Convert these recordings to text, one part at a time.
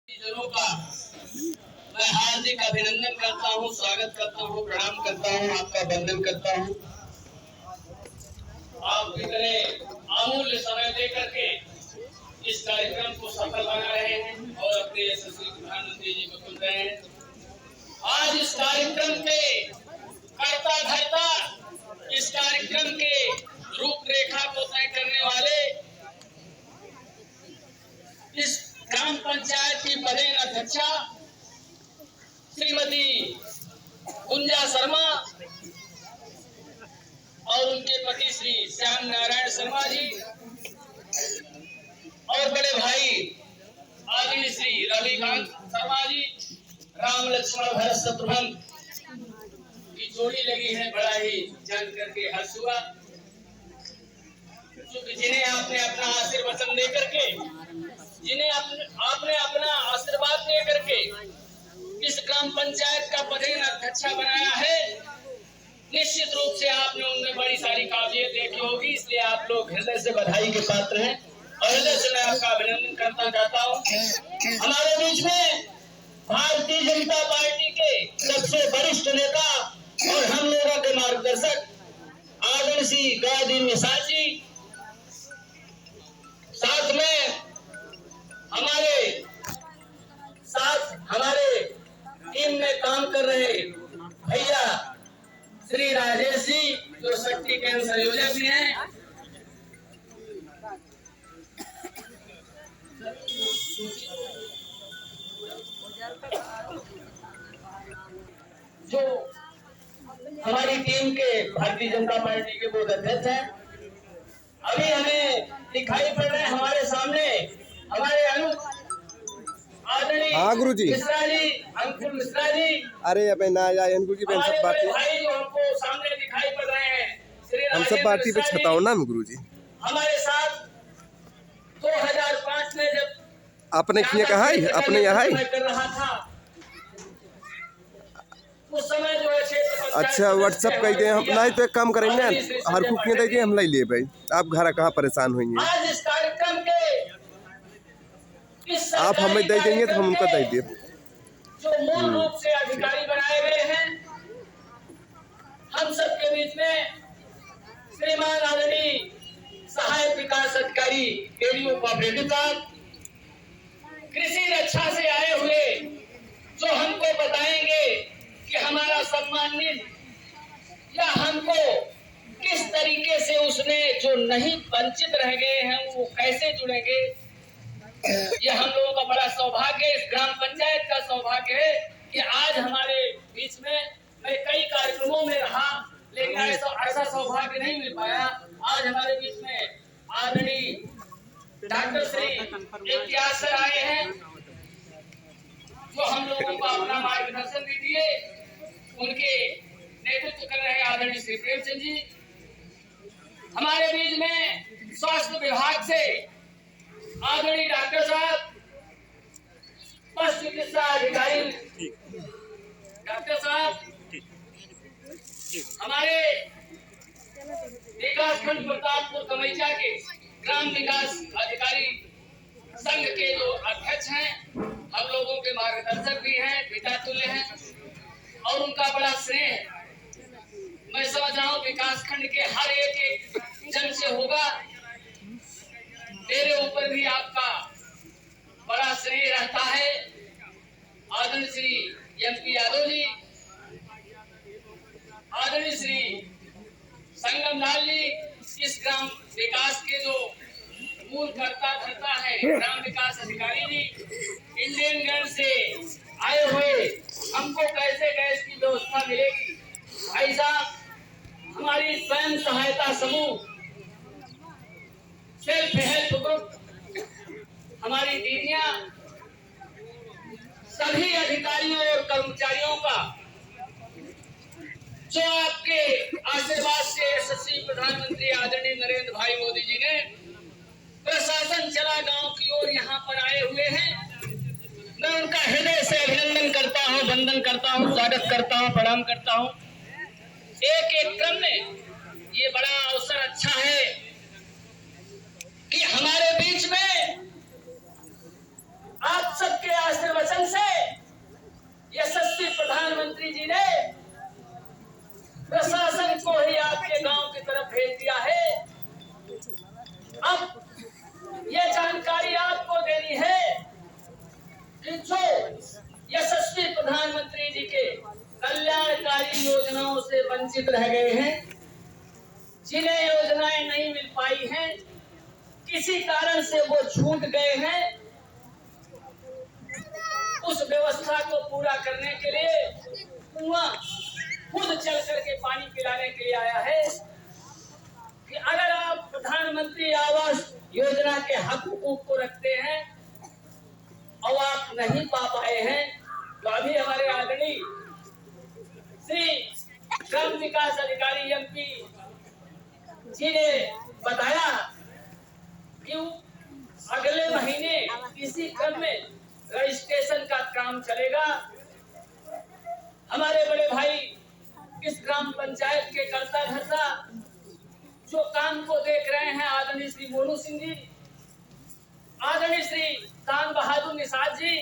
जनों का मैं हार्दिक अभिनंदन करता हूं, स्वागत करता हूं, प्रणाम करता हूं, आपका वंदन करता हूं। आप इतने अमूल्य समय देकर के इस कार्यक्रम को सफल बना रहे हैं और अपने यशस्वी प्रधानमंत्री जी को सुन रहे हैं। आज इस कार्यक्रम के कर्ता धर्ता, इस कार्यक्रम के रूपरेखा को तय करने वाले, इस ग्राम पंचायत की पदेन अध्यक्षा श्रीमती गुंजा शर्मा और उनके पति श्री श्याम नारायण शर्मा जी और बड़े भाई आदरणीय श्री रविकांत शर्मा जी, राम लक्ष्मण भरत शत्रुघ्न की जोड़ी लगी है। बड़ा ही जान करके हर्ष हुआ, जिन्हें आपने अपना आशीर्वचन दे करके, जिन्हें आपने अपना आशीर्वाद दे करके इस ग्राम पंचायत का पदेन अध्यक्षा बनाया है। निश्चित रूप से आपने उनमें बड़ी सारी काबिलियत देखी होगी, इसलिए आप लोग हृदय से बधाई के पात्र हैं और हृदय से मैं आपका अभिनंदन करना चाहता हूँ। हमारे बीच में भारतीय जनता पार्टी के सबसे वरिष्ठ नेता और हम लोगों के मार्गदर्शक आदरणीय श्री गौदीन निषाद जी, साथ में हमारे टीम में काम कर रहे भैया श्री राजेश जी, जो शक्ति केंद्र संयोजक भी हैं, जो हमारी टीम के भारतीय जनता पार्टी के बोर्ड अध्यक्ष हैं। अभी हमें दिखाई पड़ रहे हैं हमारे सामने हमारे हाँ गुरु जी, मिश्रा जी, अंकुर मिश्रा जी, अरे अबे ना यार इनको की सब पार्टी भाई जो हमको सामने दिखाई पड़ रहे हैं, हम सब पार्टी पे छताओ ना गुरु जी। हमारे साथ 2005 में जब आपने किया कहा है अपने यहाँ कर रहा था, उस समय जो है अच्छा व्हाट्सएप कह दे हम नहीं तो एक काम करेंगे हर कुकियाँ दे दिए हम ले लिए भाई, आप घर कहाँ परेशान होंगे, आज इस कार्यक्रम के आप हमें दे देंगे तो हम उनका दे दिए। जो मूल रूप से अधिकारी बनाए गए हैं, हम सबके बीच में श्रीमान आदरणीय सहायक विकास अधिकारी एडीओ कोऑपरेटिव साहब, कृषि रक्षा से आए हुए, जो हमको बताएंगे कि हमारा सम्मानित या हमको किस तरीके से उसने जो नहीं वंचित रह गए हैं वो कैसे जुड़ेंगे। ये हम लोगों का बड़ा सौभाग्य, इस ग्राम पंचायत का सौभाग्य है कि आज हमारे बीच में, मैं कई कार्यक्रमों में रहा लेकिन ऐसा सौभाग्य नहीं मिल पाया। आज हमारे बीच में आदरणीय डॉक्टर श्री इम्तियाज सर आए हैं, जो हम लोगों को अपना मार्गदर्शन भी दिए, उनके नेतृत्व कर रहे आदरणीय श्री प्रेम सिंह जी। हमारे बीच में स्वास्थ्य विभाग से आदरणीय डॉक्टर साहब, पशु चिकित्सा अधिकारी डॉक्टर साहब, हमारे विकास खंड प्रतापपुर कमैचा के ग्राम विकास अधिकारी संघ के जो अध्यक्ष हैं, हम लोगों के मार्गदर्शक भी हैं, पिता तुल्य हैं और उनका बड़ा स्नेह मैं समझ रहा हूँ विकास खंड के हर एक जन से होगा। मेरे ऊपर भी आपका बड़ा स्नेह रहता है। आदरणीय श्री एमपी यादव जी, आदरणीय श्री संगम लाल जी, इस ग्राम विकास के जो मूल कर्ता धर्ता है, ग्राम विकास अधिकारी जी, इंडियन गैस से आए हुए, हमको कैसे गैस की व्यवस्था मिलेगी। भाई साहब, हमारी स्वयं सहायता समूह, सेल्फ हेल्प ग्रुप, हमारी दीदियां, सभी अधिकारियों और कर्मचारियों का जो आपके आशीर्वाद से यशस्वी प्रधानमंत्री आदरणीय नरेंद्र भाई मोदी जी ने प्रशासन चला गांव की ओर यहाँ पर आए हुए हैं, मैं उनका हृदय से अभिनंदन करता हूँ, वंदन करता हूँ, स्वागत करता हूँ, प्रणाम करता हूँ। एक एक क्रम में ये बड़ा अवसर अच्छा है कि हमारे बीच में आप सबके आशीर्वाद जानकारी आपको देनी है कि जो यशस्वी प्रधानमंत्री जी के कल्याणकारी योजनाओं से वंचित रह गए हैं, जिन्हें योजनाएं नहीं मिल पाई हैं, किसी कारण से वो छूट गए हैं, उस व्यवस्था को पूरा करने के लिए कुआं खुद चल करके पानी पिलाने के लिए आया है कि अगर आप प्रधानमंत्री आवास योजना के हक हुकूक को रखते हैं और आप नहीं पा पाए हैं, तो अभी हमारे आदरणीय श्री ग्राम विकास अधिकारी एमपी जी ने बताया कि अगले महीने इसी क्रम में रजिस्ट्रेशन का काम चलेगा। हमारे बड़े भाई इस ग्राम पंचायत के कर्ता धर्ता जो काम को देख रहे हैं, आदरणीय श्री मोनू सिंह जी, आदरणीय श्री तान बहादुर निषाद जी,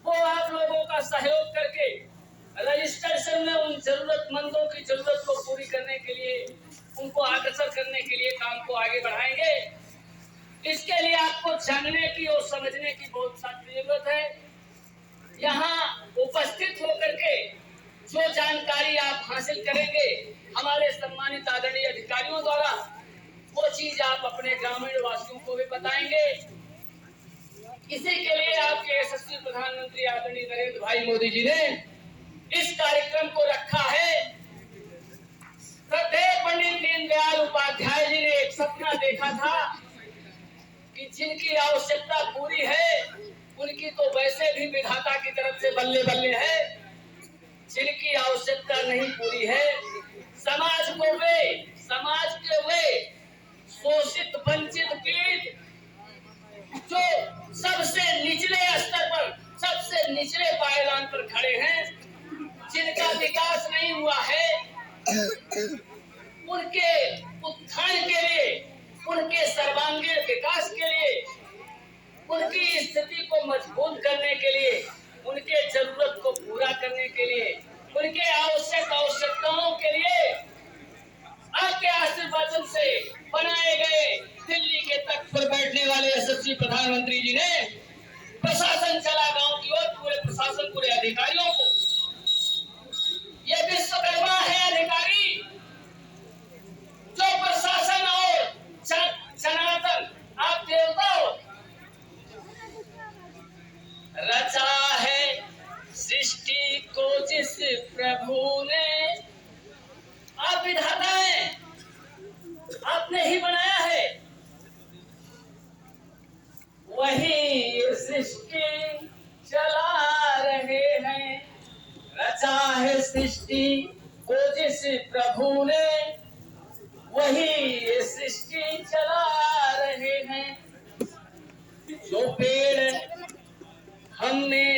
वो आप लोगों का सहयोग करके रजिस्ट्रेशन में उन जरूरतमंदों की जरूरत को पूरी करने के लिए, उनको अग्रसर करने के लिए काम को आगे बढ़ाएंगे। इसके लिए आपको जानने की और समझने की बहुत सारी जरूरत है। यहाँ उपस्थित होकर के जो जानकारी आप हासिल करेंगे हमारे सम्मानित आदरणीय अधिकारियों द्वारा, वो चीज आप अपने ग्रामीण वासियों को भी बताएंगे। इसी के लिए आपके यशस्वी प्रधानमंत्री आदरणीय नरेंद्र भाई मोदी जी ने इस कार्यक्रम को रखा है। श्रद्धेय पंडित दीनदयाल उपाध्याय जी ने एक सपना देखा था कि जिनकी आवश्यकता पूरी है उनकी तो वैसे भी विधाता की तरफ से बल्ले बल्ले है, जिनकी आवश्यकता नहीं पूरी है, समाज के वे शोषित वंचित पीड़ित जो सबसे निचले स्तर पर, सबसे निचले पायदान पर खड़े हैं, जिनका विकास नहीं हुआ है, उनके उत्थान के लिए, उनके सर्वांगीण विकास के लिए, उनकी स्थिति को मजबूत करने के लिए, उनके जरूरत को पूरा करने के लिए, उनके आवश्यकताओं के लिए आपके आशीर्वाद से बनाए गए दिल्ली के तख्त पर बैठने वाले यशस्वी प्रधानमंत्री जी ने प्रशासन चला गांव की ओर, पूरे प्रशासन, पूरे अधिकारियों को, ये विश्वकर्मा है अधिकारी जो प्रशासन और सनातन आप देवता हो, रचा है सृष्टि को जिस प्रभु ने, आप विधाता हैं, आपने ही बनाया है, वही सृष्टि चला रहे हैं। रचा है सृष्टि को जिस प्रभु ने, वही सृष्टि चला रहे हैं। जो पेड़ हमने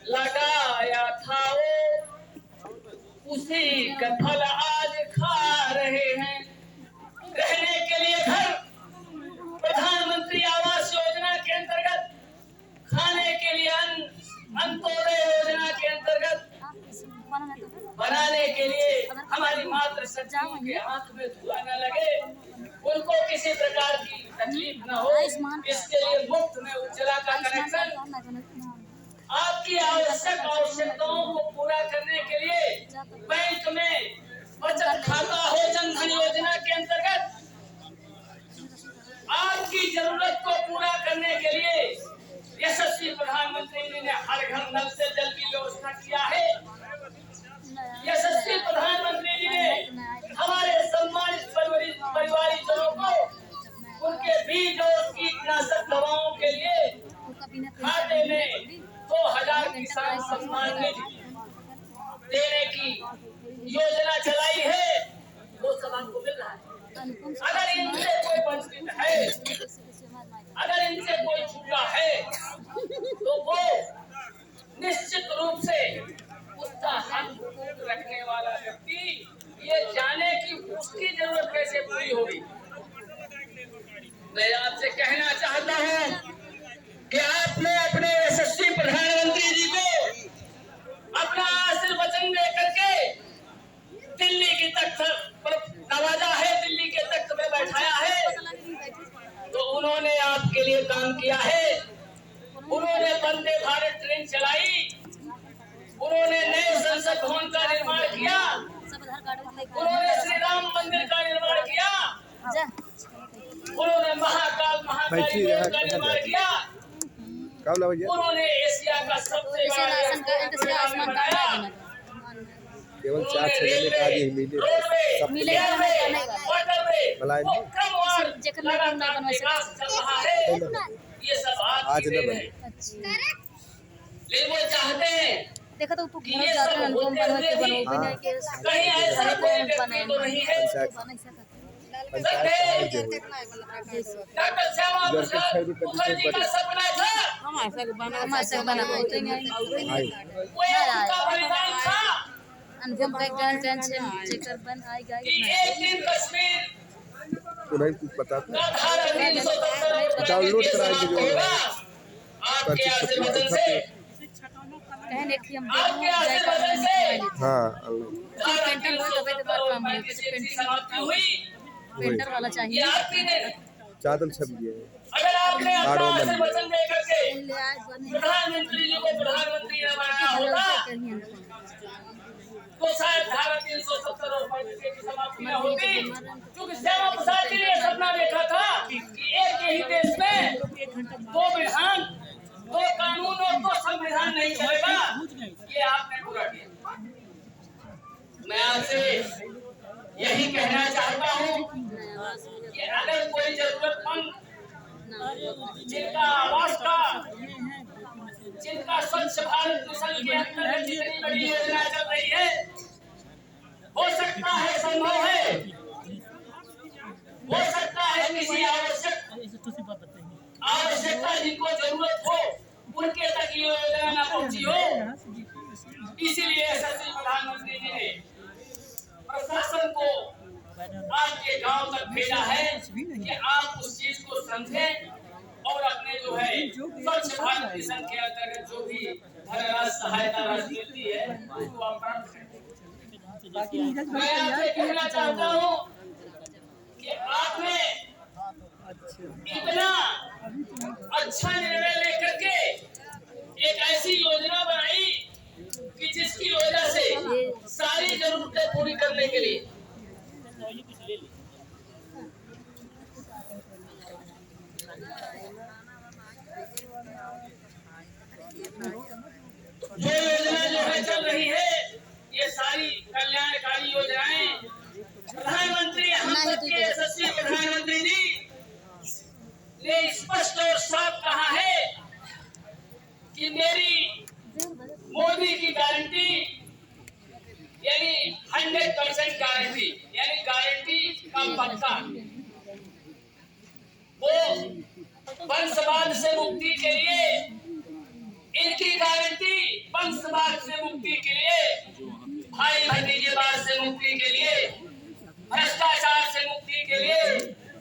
लगाया था वो उसी का फल आज खा रहे हैं। रहने के लिए घर प्रधानमंत्री आवास योजना के अंतर्गत, खाने के लिए अन्न अंत्योदय योजना के अंतर्गत बनाने के लिए हमारी मात्र सब्जियों के आंख में धुआं न लगे, उनको किसी प्रकार की तकलीफ न हो, इसके लिए मुफ्त में उज्ज्वला का कनेक्शन, आपकी आवश्यकताओं को पूरा करने के लिए बैंक में बचत खाता हो, जनधन योजना के अंतर्गत आपकी जरूरत को पूरा करने के लिए यशस्वी प्रधानमंत्री जी ने हर घर नल से जल की व्यवस्था किया है। यशस्वी प्रधानमंत्री जी ने हमारे सम्मानित परिवारीजनों को उनके बीज और कीटनाशक दवाओं के लिए खाते में 2000 किसान सम्मान निधि देने की योजना चलाई है, वो सब आपको मिल रहा है। अगर इनसे कोई वंचित है, अगर इनसे कोई छूटा है, तो वो निश्चित रूप से उसका हक रखने वाला व्यक्ति ये जाने कि उसकी जरूरत कैसे पूरी होगी। मैं आपसे कहना चाहता हूँ कि आपने अपने यशस्वी प्रधानमंत्री जी को अपना आशीर्वचन दे करके दिल्ली की तख्त पर नवाजा है, दिल्ली के तख्त में बैठाया है, तो मुहिम चलाई, उन्होंने नए संसद भवन का निर्माण किया, उन्होंने श्री राम मंदिर का निर्माण किया, उन्होंने महाकाल महाकाली मंदिर का निर्माण किया, उन्होंने एशिया का सबसे बड़ा बनाया, केवल 4-6 जने का ही मिले ये सब आज न बने। लेकिन वो चाहते हैं देखा तो तू घर जाता है अनुपम बनवा के बनोगे के कहीं ऐसा कोई व्यक्ति तो नहीं है। डॉक्टर श्यामा प्रसाद मुखर्जी का सपना था, हम ऐसा बना होते नहीं वो उनका बलिदान था अनुपम का गान चेकर बन आएगा कि एक दिन कश्मीर उन्हें कुछ पता था। का धारा 370 डाउनलोड कराएंगे जो आपके आशीर्वाद से, कहने कि हम आपके आशीर्वाद से हाँ पेंटर हो तबे तो बात काम है पेंटिंग समाप्ति हुई। पेंटर वाला ये चाहिए आपकी ने चादर छप गया है। अगर आपने आड़ो अपना मन वचन दे करके प्रधानमंत्री जी को प्रधानमंत्री ने बनाया होता तो शायद धारा 370 और 35 की समाप्ति न होती। क्योंकि श्यामा प्रसाद जी ने सपना देखा था कि एक ही देश में दो विधान, दो कानून और दो संविधान नहीं चलेगा। ये आपने पूरा किया। मैं आपसे यही कहना चाहता हूँ कि अगर कोई जरूरतमंद जिनका आवास का, जिनका स्वच्छ भारत मिशन के अंतर्गत जितनी बड़ी योजना चल रही है, हो सकता है संभव है, हो सकता है किसी आवश्यकता जिनको जरूरत हो उनके तक ये योजना न पहुंची हो, इसीलिए यशस्वी प्रधानमंत्री जी ने प्रशासन को आपके गांव तक भेजा है कि आप उस चीज को समझें और अपने जो है स्वच्छ भारत मिशन के अंतर्गत जो भी धनराशि सहायता राशि मिलती है उसको आप प्राप्त करें। मैं आपसे कहना चाहता हूँ कि आपने इतना अच्छा निर्णय लेकर के एक ऐसी योजना बनाई कि जिसकी वजह से सारी जरूरतें पूरी करने के लिए जो योजना जो है चल रही है, ये सारी कल्याणकारी योजनाएं प्रधानमंत्री हम सबके यशस्वी प्रधानमंत्री जी ने स्पष्ट और साफ कहा है कि मेरी मोदी की गारंटी यानी 100% गारंटी, यानी गारंटी का पक्का, वो वंशवाद से मुक्ति के लिए, इनकी गारंटी वंशवाद से मुक्ति के लिए, भाई भतीजेवाद से मुक्ति के लिए, भ्रष्टाचार से मुक्ति के लिए,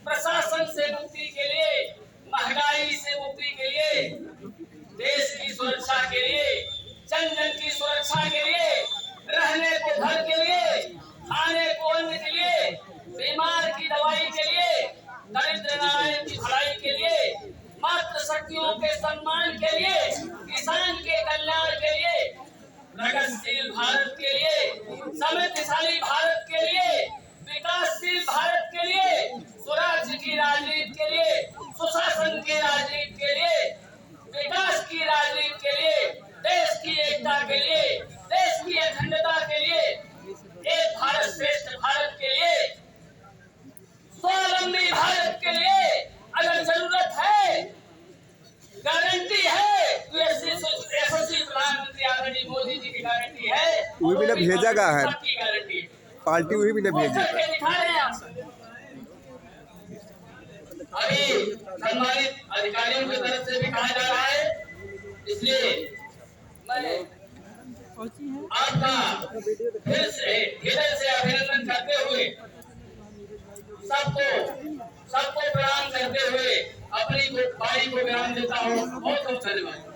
प्रशासन से मुक्ति के लिए, महंगाई से मुक्ति के लिए, देश की सुरक्षा के लिए, जन जन की सुरक्षा के लिए, रहने को घर के लिए, खाने को अन्न के लिए, बीमार की दवाई के लिए, दरिद्र नारायण की भलाई के लिए, मातृ शक्तियों के सम्मान के लिए, किसान के कल्याण के लिए, प्रगतिशील भारत के लिए, समृद्धशाली भारत के लिए, विकासशील भारत के लिए, स्वराज्य की राजनीति के लिए, सुशासन की राजनीति के लिए, विकास की राजनीति के लिए, देश की एकता के लिए, देश की अखंडता के लिए, एक भारत श्रेष्ठ भारत के लिए, स्वावलंबी भारत के लिए अगर जरूरत है, गारंटी है तो यशस्वी प्रधानमंत्री आदरणीय मोदी जी की गारंटी है। वो भी ना भेजा गया है, सबकी गारंटी है। पार्टी वही भी ना भेजी। दिखा रहे हैं आप अभी सम्मानित अधिकारियों की तरफ से भी कहा जा रहा है, इसलिए मैं आपका फिर से हृदय से अभिनंदन करते हुए, सबको प्रणाम करते हुए अपनी बारी को विराम देता हूँ। बहुत बहुत धन्यवाद।